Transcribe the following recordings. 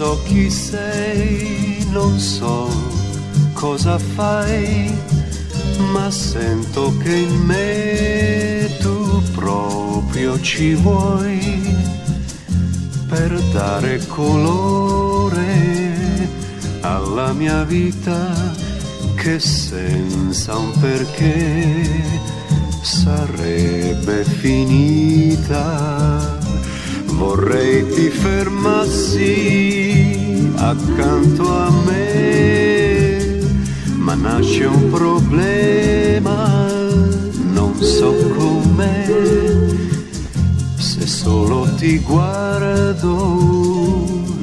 so chi sei, non so cosa fai, ma sento che in me tu proprio ci vuoi per dare colore alla mia vita che senza un perché sarebbe finita. Vorrei ti fermassi accanto a me, ma nasce un problema, non so com'è. Se solo ti guardo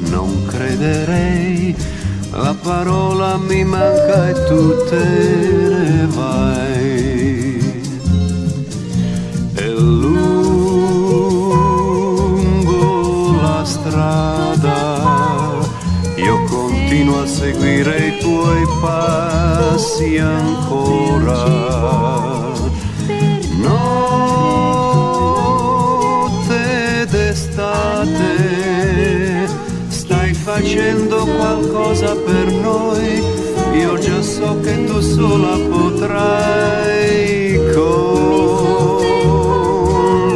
non crederei, la parola mi manca e tu te ne vai. E lungo la strada io continuo a seguire i tuoi passi ancora. Notte d'estate, stai facendo qualcosa per noi, io già so che tu sola potrai con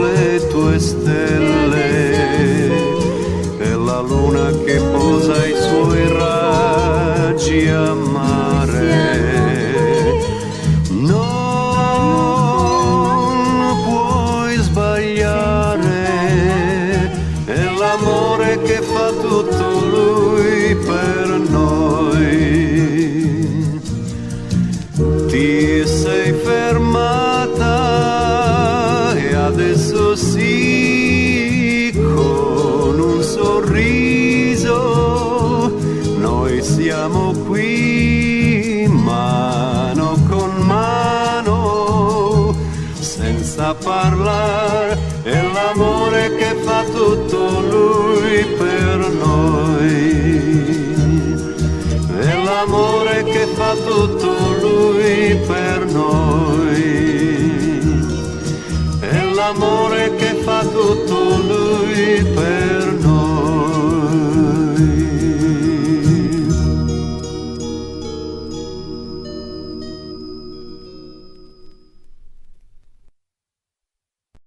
le tue stelle e la luna che posa i suoi raggi a mare. Non puoi sbagliare, è l'amore che fa tutto lui per noi. Ti sei fermata e adesso sì, con un sorriso noi siamo qui mano con mano senza parlare, è l'amore che fa tutto lui per